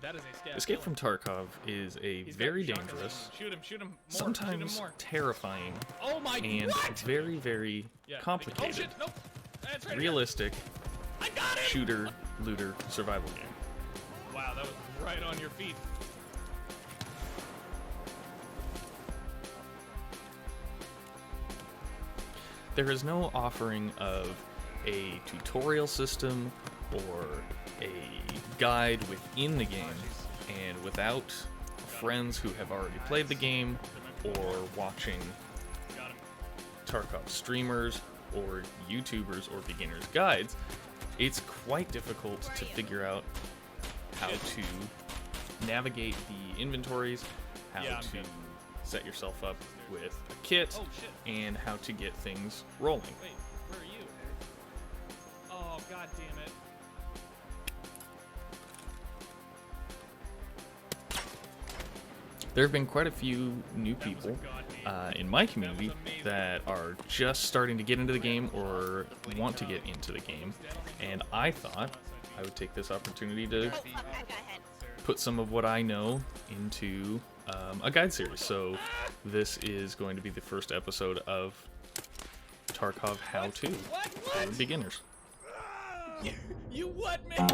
That is a stab. Escape from Tarkov is a very dangerous, Shoot him. More. sometimes Shoot him more. terrifying, Oh my! and What? very, very Yeah. complicated, Oh shit! Nope. That's right. realistic I got it. shooter, looter, survival game. Wow, that was right on your feet. There is no offering of a tutorial system or a guide within the game, and without friends who have already played the game or watching Got him. Tarkov streamers or YouTubers or beginners guides, it's quite difficult to figure out how to navigate the inventories, how Yeah, I'm to good. set yourself up with a kit, Oh shit! and how to get things rolling. Wait, where are you? Oh god damn it! There have been quite a few new That was a people god name. in my community amazing. that are just starting to get into the game or want to get into the game, and I thought I would take this opportunity to put some of what I know into a guide series. So this is going to be the first episode of Tarkov How To for beginners. You what, man?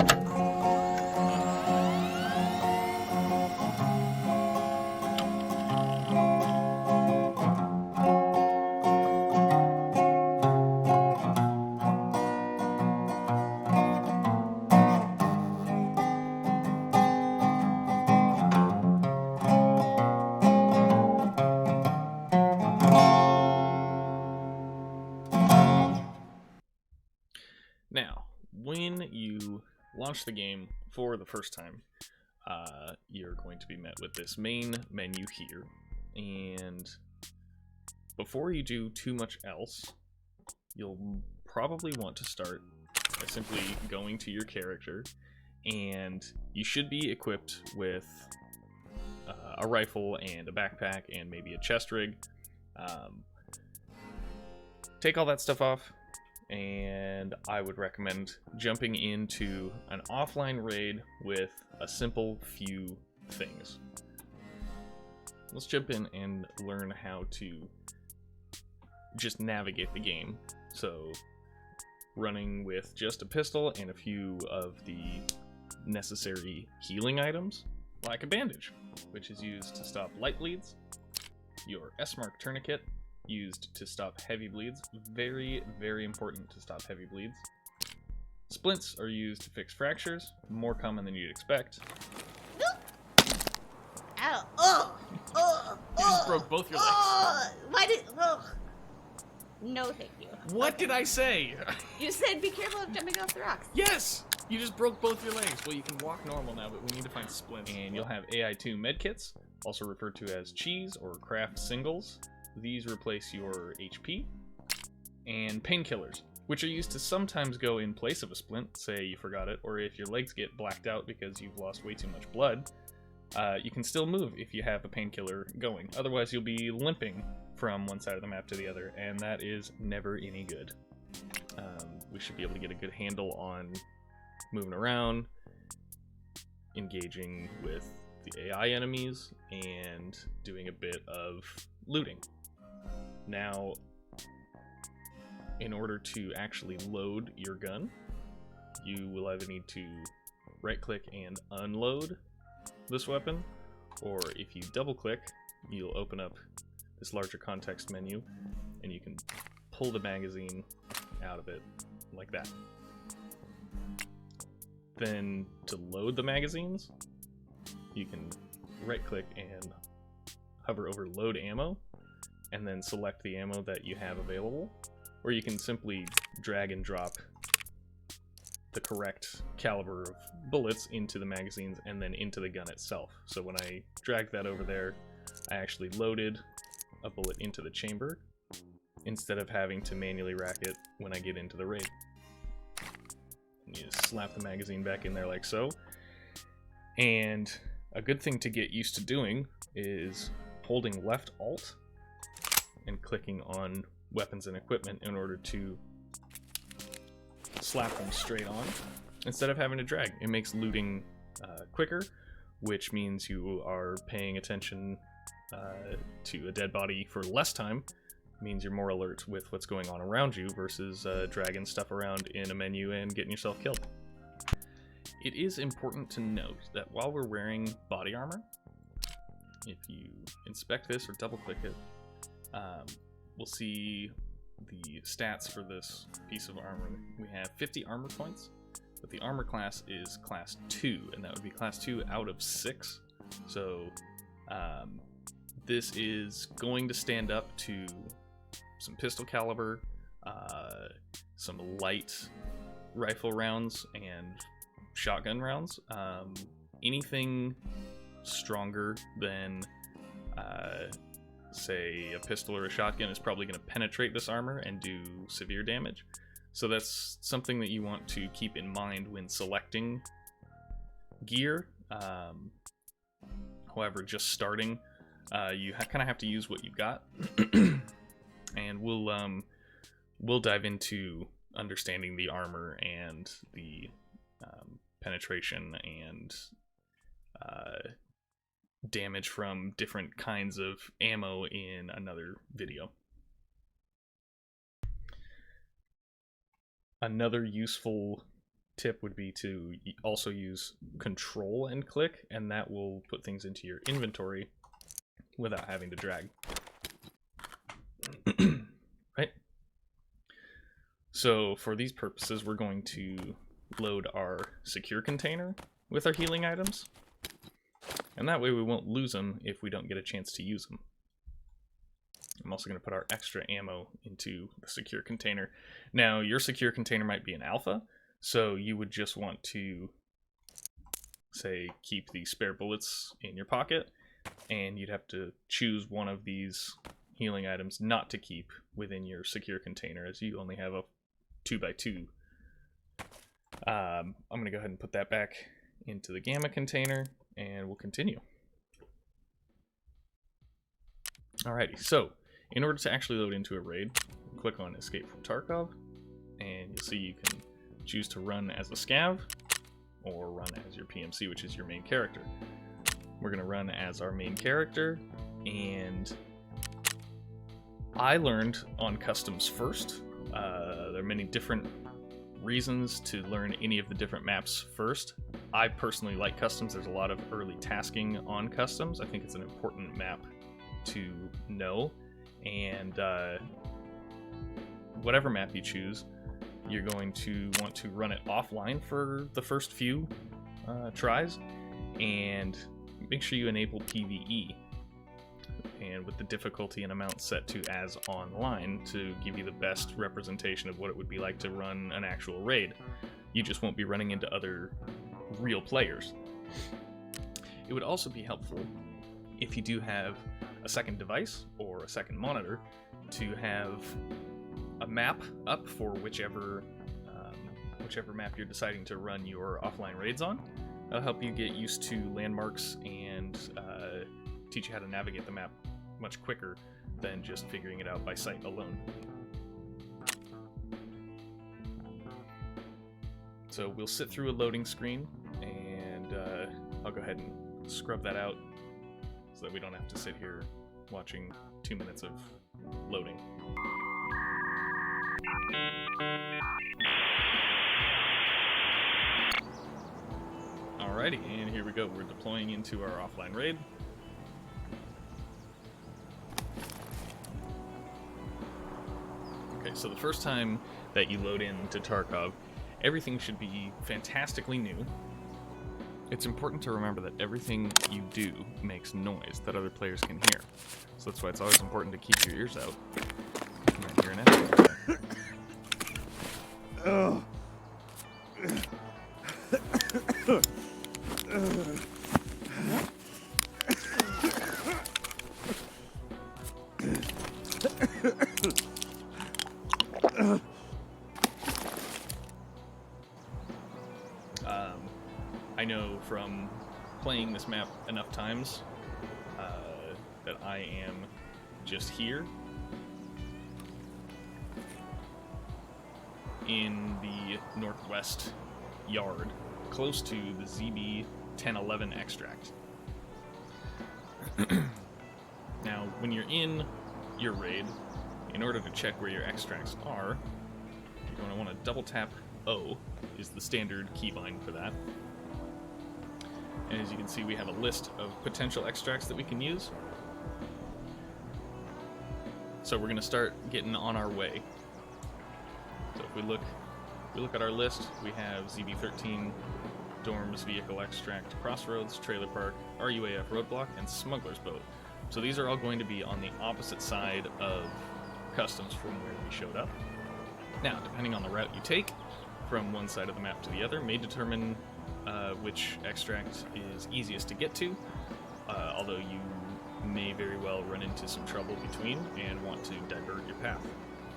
Now, when you launch the game for the first time, you're going to be met with this main menu here, and before you do too much else, you'll probably want to start by simply going to your character, and you should be equipped with a rifle and a backpack and maybe a chest rig. Take all that stuff off, and I would recommend jumping into an offline raid with a simple few things. Let's jump in and learn how to just navigate the game. So, running with just a pistol and a few of the necessary healing items, like a bandage, which is used to stop light bleeds, your S-Mark tourniquet, used to stop heavy bleeds. Very, very important to stop heavy bleeds. Splints are used to fix fractures, more common than you'd expect. Ow. Oh. You just broke both your legs. Why did... Oh. No, thank you. What did I say? You said be careful of jumping off the rocks. Yes! You just broke both your legs. Well, you can walk normal now, but we need to find splints. And you'll have AI2 medkits, also referred to as cheese or craft singles. These replace your HP. And painkillers, which are used to sometimes go in place of a splint, say you forgot it, or if your legs get blacked out because you've lost way too much blood. You can still move if you have a painkiller going. Otherwise, you'll be limping from one side of the map to the other, and that is never any good. We should be able to get a good handle on moving around, engaging with the AI enemies, and doing a bit of looting. Now, in order to actually load your gun, you will either need to right-click and unload this weapon, or if you double-click, you'll open up this larger context menu, and you can pull the magazine out of it like that. Then, to load the magazines, you can right-click and hover over Load Ammo, and then select the ammo that you have available, or you can simply drag and drop the correct caliber of bullets into the magazines and then into the gun itself. So when I dragged that over there, I actually loaded a bullet into the chamber instead of having to manually rack it when I get into the raid. And you just slap the magazine back in there like so. And a good thing to get used to doing is holding left alt and clicking on weapons and equipment in order to slap them straight on instead of having to drag. It makes looting quicker, which means you are paying attention to a dead body for less time, means you're more alert with what's going on around you versus dragging stuff around in a menu and getting yourself killed. It is important to note that while we're wearing body armor, if you inspect this or double click it, we'll see the stats for this piece of armor. We have 50 armor points, but the armor class is class 2, and that would be class 2 out of 6. So this is going to stand up to some pistol caliber, some light rifle rounds, and shotgun rounds. Anything stronger than say a pistol or a shotgun is probably going to penetrate this armor and do severe damage. So that's something that you want to keep in mind when selecting gear. However, just starting, you kind of have to use what you've got. And we'll dive into understanding the armor and the penetration and damage from different kinds of ammo in another video. Another useful tip would be to also use control and click, and that will put things into your inventory without having to drag. Right? So for these purposes, we're going to load our secure container with our healing items. And that way we won't lose them if we don't get a chance to use them. I'm also going to put our extra ammo into the secure container. Now, your secure container might be an alpha, so you would just want to, say, keep the spare bullets in your pocket, and you'd have to choose one of these healing items not to keep within your secure container, as you only have a 2x2. I'm going to go ahead and put that back into the gamma container, and we'll continue. Alrighty, so in order to actually load into a raid, click on Escape from Tarkov, and you'll see you can choose to run as a scav or run as your PMC, which is your main character. We're going to run as our main character, and I learned on customs first. There are many different reasons to learn any of the different maps first. I personally like customs. There's a lot of early tasking on customs. I think it's an important map to know, and whatever map you choose, you're going to want to run it offline for the first few tries, and make sure you enable PvE, and with the difficulty and amount set to as online to give you the best representation of what it would be like to run an actual raid. You just won't be running into other real players. It would also be helpful if you do have a second device or a second monitor to have a map up for whichever map you're deciding to run your offline raids on. That'll help you get used to landmarks and teach you how to navigate the map much quicker than just figuring it out by sight alone. So we'll sit through a loading screen, and I'll go ahead and scrub that out so that we don't have to sit here watching 2 minutes of loading. Alrighty, and here we go. We're deploying into our offline raid. Okay, so the first time that you load into Tarkov, everything should be fantastically new. It's important to remember that everything you do makes noise that other players can hear. So that's why it's always important to keep your ears out. You might hear an echo. I know from playing this map enough times that I am just here in the northwest yard, close to the ZB 1011 extract. Now, when you're in your raid, in order to check where your extracts are, you're going to want to double tap O, is the standard keybind for that. And as you can see, we have a list of potential extracts that we can use. So we're going to start getting on our way. So if we look at our list, we have ZB13, Dorms, Vehicle Extract, Crossroads, Trailer Park, RUAF Roadblock, and Smuggler's Boat. So these are all going to be on the opposite side of customs from where we showed up. Now, depending on the route you take from one side of the map to the other may determine which extract is easiest to get to, although you may very well run into some trouble between and want to divert your path.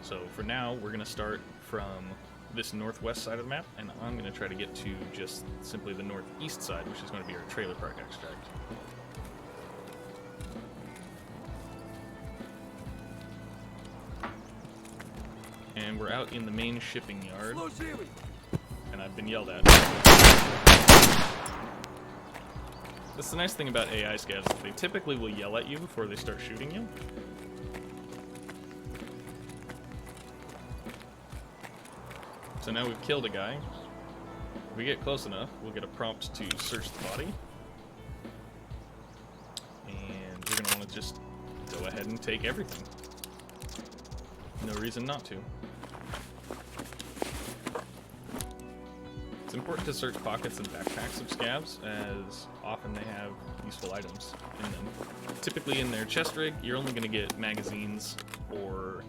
So for now, we're going to start from this northwest side of the map, and I'm going to try to get to just simply the northeast side, which is going to be our Trailer Park extract. And we're out in the main shipping yard, and I've been yelled at. That's the nice thing about AI scavs, they typically will yell at you before they start shooting you. So now we've killed a guy. If we get close enough, we'll get a prompt to search the body. And we're going to want to just go ahead and take everything. No reason not to. It's important to search pockets and backpacks of scavs, as often they have useful items in them. Typically in their chest rig, you're only going to get magazines or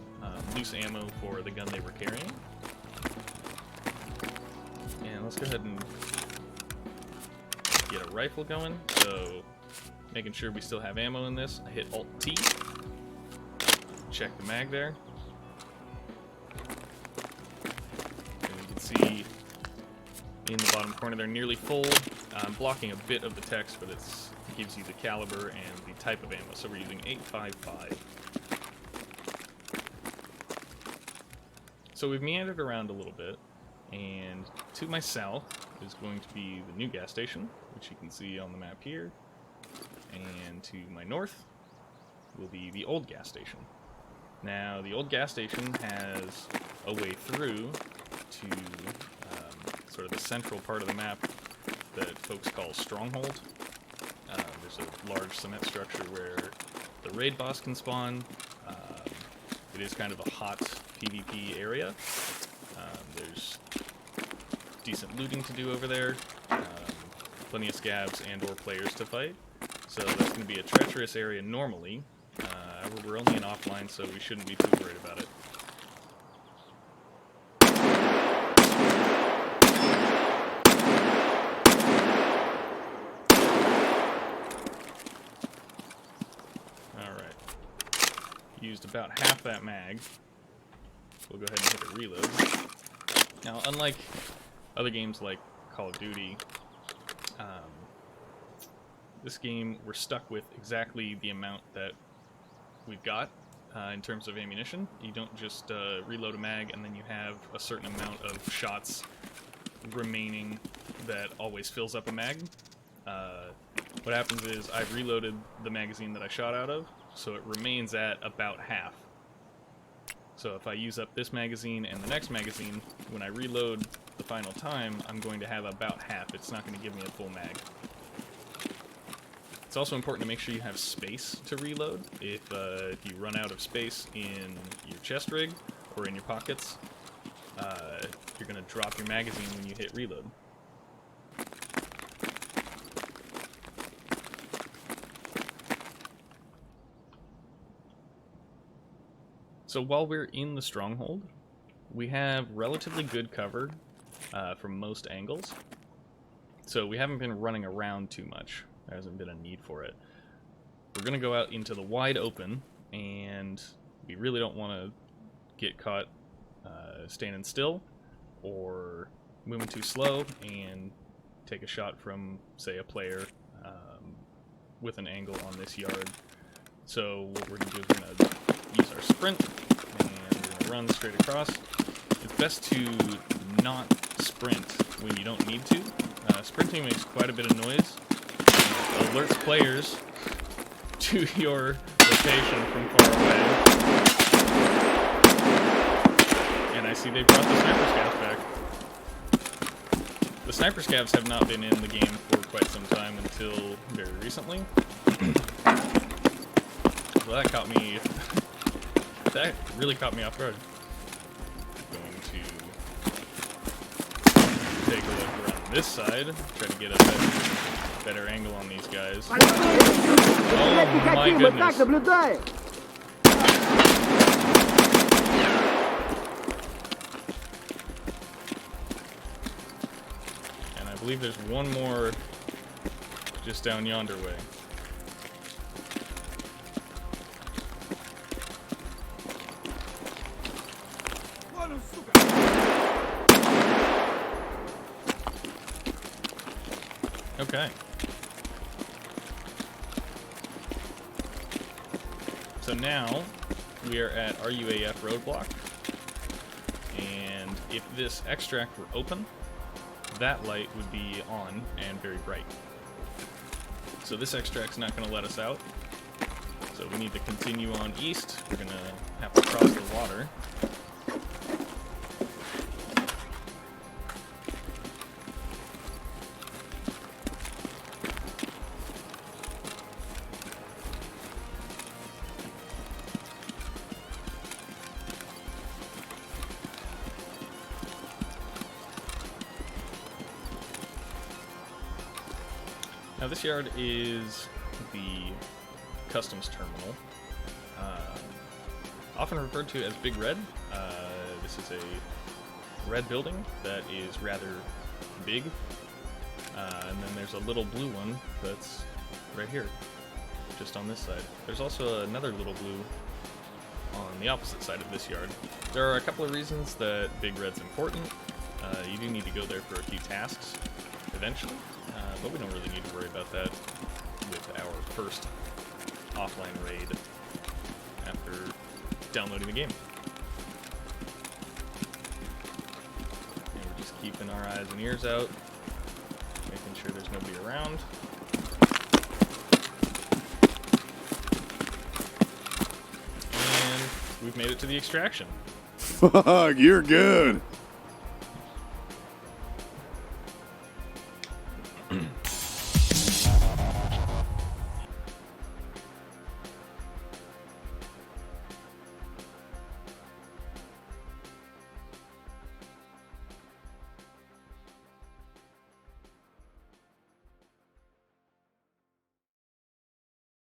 loose ammo for the gun they were carrying. And let's go ahead and get a rifle going. So, making sure we still have ammo in this, I hit Alt-T, check the mag there. And you can see in the bottom corner they're nearly full. I'm blocking a bit of the text, but it gives you the caliber and the type of ammo. So we're using 8.55. So we've meandered around a little bit, and to my south is going to be the new gas station, which you can see on the map here. And to my north will be the old gas station. Now, the old gas station has a way through to sort of the central part of the map that folks call Stronghold. There's a large cement structure where the raid boss can spawn. It is kind of a hot PvP area. There's decent looting to do over there, plenty of scavs and or players to fight. So that's going to be a treacherous area normally. We're only in offline, so we shouldn't be too worried about it. Alright. Used about half that mag. We'll go ahead and hit a reload. Now, unlike other games like Call of Duty, this game we're stuck with exactly the amount that we've got in terms of ammunition. You don't just reload a mag and then you have a certain amount of shots remaining that always fills up a mag. What happens is I've reloaded the magazine that I shot out of, so it remains at about half. So if I use up this magazine and the next magazine, when I reload the final time, I'm going to have about half. It's not going to give me a full mag. It's also important to make sure you have space to reload. If you run out of space in your chest rig or in your pockets, you're going to drop your magazine when you hit reload. So while we're in the stronghold, we have relatively good cover from most angles. So we haven't been running around too much. There hasn't been a need for it. We're going to go out into the wide open, and we really don't want to get caught standing still or moving too slow and take a shot from, say, a player with an angle on this yard. So what we're going to do is we're going to use our sprint, and we're going to run straight across. It's best to not sprint when you don't need to, Sprinting makes quite a bit of noise. Alerts players to your location from far away. And I see they brought the sniper scavs back. The sniper scavs have not been in the game for quite some time until very recently. Well, that caught me. That really caught me off guard. Going to take a look around this side, try to get a better angle on these guys. Oh my goodness. And I believe there's one more just down yonder way. Okay. So now we are at RUAF roadblock, and if this extract were open, that light would be on and very bright. So this extract's not going to let us out, so we need to continue on east. We're going to have to cross the water. Now this yard is the customs terminal, often referred to as Big Red. This is a red building that is rather big, and then there's a little blue one that's right here, just on this side. There's also another little blue on the opposite side of this yard. There are a couple of reasons that Big Red's important. You do need to go there for a few tasks eventually. But we don't really need to worry about that with our first offline raid after downloading the game. And we're just keeping our eyes and ears out, making sure there's nobody around. And we've made it to the extraction. Fuck, you're good.